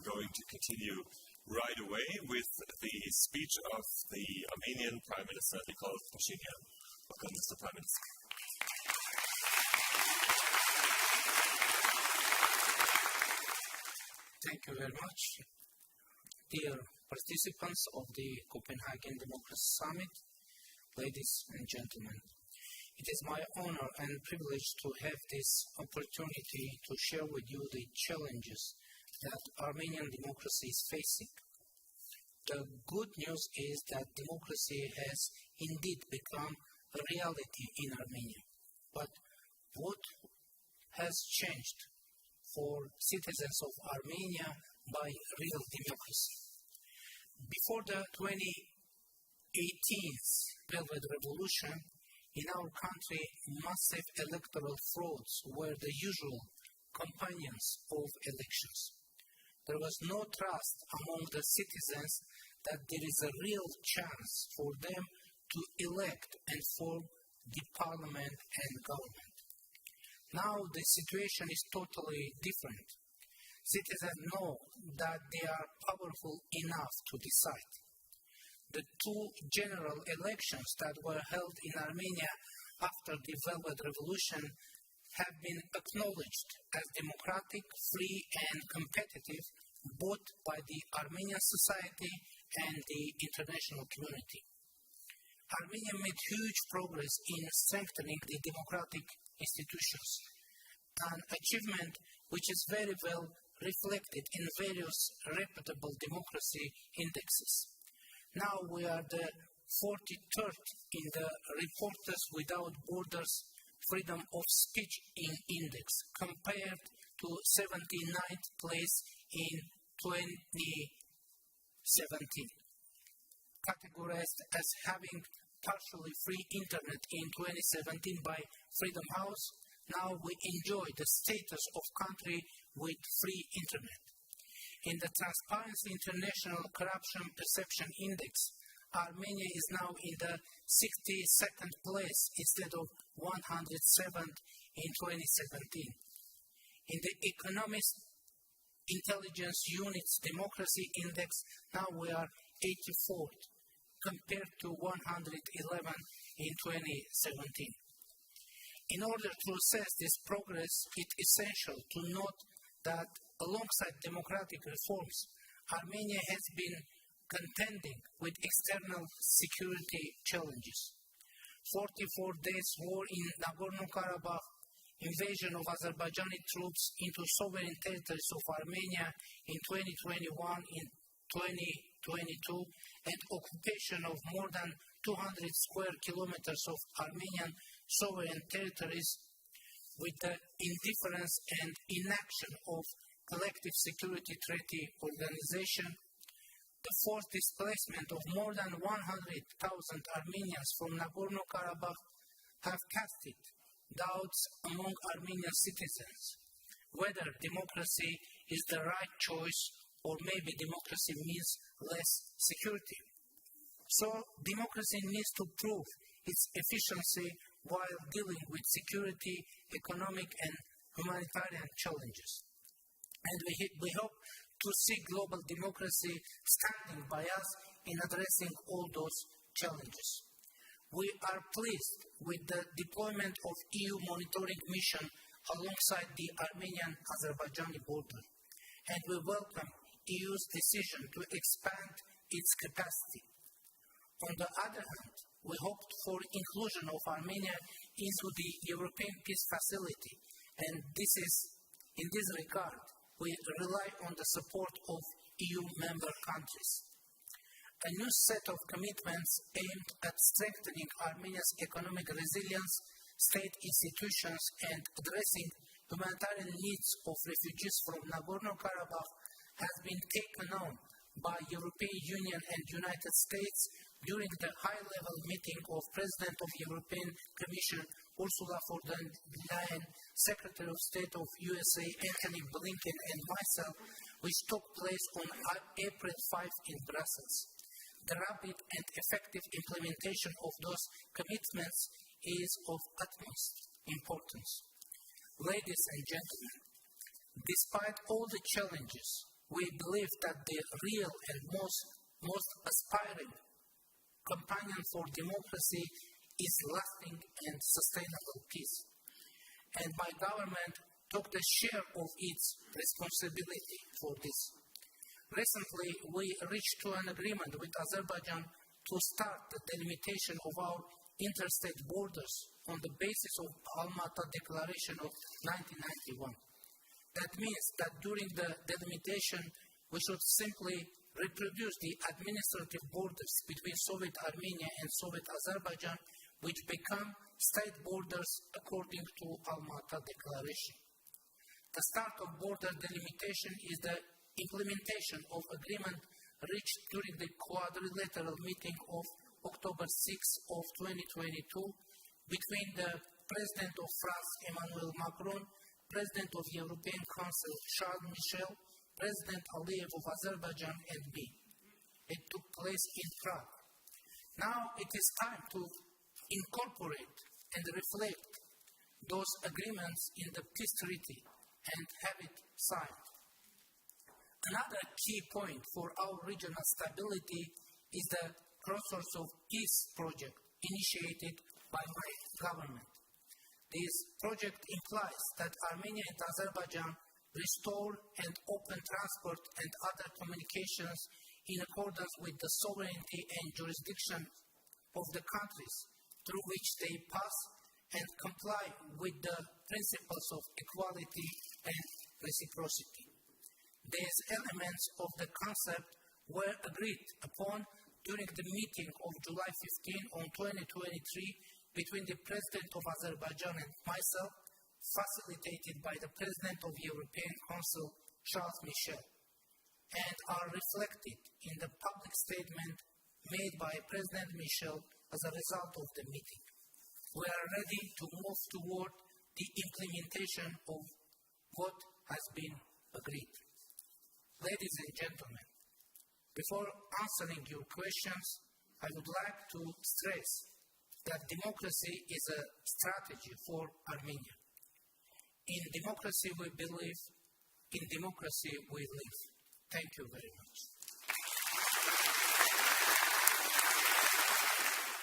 going to continue right away with the speech of the Armenian Prime Minister, Nikol Pashinyan. Welcome, Mr. Prime Minister. Thank you very much. Dear participants of the Copenhagen Democracy Summit, ladies and gentlemen, it is my honor and privilege to have this opportunity to share with you the challenges that Armenian democracy is facing. The good news is that democracy has indeed become a reality in Armenia. But what has changed for citizens of Armenia by real democracy? Before the 2018 Velvet Revolution, in our country, massive electoral frauds were the usual companions of elections. There was no trust among the citizens that there is a real chance for them to elect and form the parliament and government. Now the situation is totally different. Citizens know that they are powerful enough to decide. The two general elections that were held in Armenia after the Velvet Revolution have been acknowledged as democratic, free and competitive both by the Armenian society and the international community. Armenia made huge progress in strengthening the democratic institutions, an achievement which is very well reflected in various reputable democracy indexes. Now we are the 43rd in the Reporters Without Borders Freedom of Speech Index, compared to 79th place in 2017. Categorized as having partially free internet in 2017 by Freedom House, now we enjoy the status of country with free internet. In the Transparency International Corruption Perception Index, Armenia is now in the 62nd place instead of 107th in 2017. In the Economist Intelligence Unit's Democracy Index, now we are 84th, compared to 111 in 2017. In order to assess this progress, it is essential to note that alongside democratic reforms, Armenia has been contending with external security challenges. 44 days war in Nagorno-Karabakh, invasion of Azerbaijani troops into sovereign territories of Armenia in 2021, in 2022, and occupation of more than 200 square kilometers of Armenian sovereign territories with the indifference and inaction of Collective Security Treaty Organization, the forced displacement of more than 100,000 Armenians from Nagorno-Karabakh have casted doubts among Armenian citizens whether democracy is the right choice or maybe democracy means less security. So democracy needs to prove its efficiency while dealing with security, economic and humanitarian challenges. And we hope to see global democracy standing by us in addressing all those challenges. We are pleased with the deployment of EU monitoring mission alongside the Armenian-Azerbaijani border, and we welcome EU's decision to expand its capacity. On the other hand, we hope for inclusion of Armenia into the European Peace Facility, and in this regard, we rely on the support of EU member countries. A new set of commitments aimed at strengthening Armenia's economic resilience, state institutions, and addressing humanitarian needs of refugees from Nagorno-Karabakh has been taken on by European Union and United States during the high-level meeting of President of European Commission Ursula von der Leyen, Secretary of State of USA Antony Blinken, and myself, which took place on April 5 in Brussels. The rapid and effective implementation of those commitments is of utmost importance. Ladies and gentlemen, despite all the challenges, we believe that the real and most aspiring companion for democracy is lasting and sustainable peace. And my government took the share of its responsibility for this. Recently, we reached to an agreement with Azerbaijan to start the delimitation of our interstate borders on the basis of Alma-Ata Declaration of 1991. That means that during the delimitation, we should simply reproduce the administrative borders between Soviet Armenia and Soviet Azerbaijan, which become state borders according to Alma-Ata Declaration. The start of border delimitation is the implementation of agreement reached during the quadrilateral meeting of October 6 of 2022 between the President of France, Emmanuel Macron, President of the European Council, Charles Michel, President Aliyev of Azerbaijan, and me. It took place in Prague. Now it is time to incorporate and reflect those agreements in the peace treaty and have it signed. Another key point for our regional stability is the Crossroads of Peace project initiated by my government. This project implies that Armenia and Azerbaijan restore and open transport and other communications in accordance with the sovereignty and jurisdiction of the countries through which they pass and comply with the principles of equality and reciprocity. These elements of the concept were agreed upon during the meeting of July 15 on 2023 between the President of Azerbaijan and myself, facilitated by the President of the European Council, Charles Michel, and are reflected in the public statement made by President Michel as a result of the meeting. We are ready to move toward the implementation of what has been agreed. Ladies and gentlemen, before answering your questions, I would like to stress that democracy is a strategy for Armenia. In democracy we believe, in democracy we live. Thank you very much.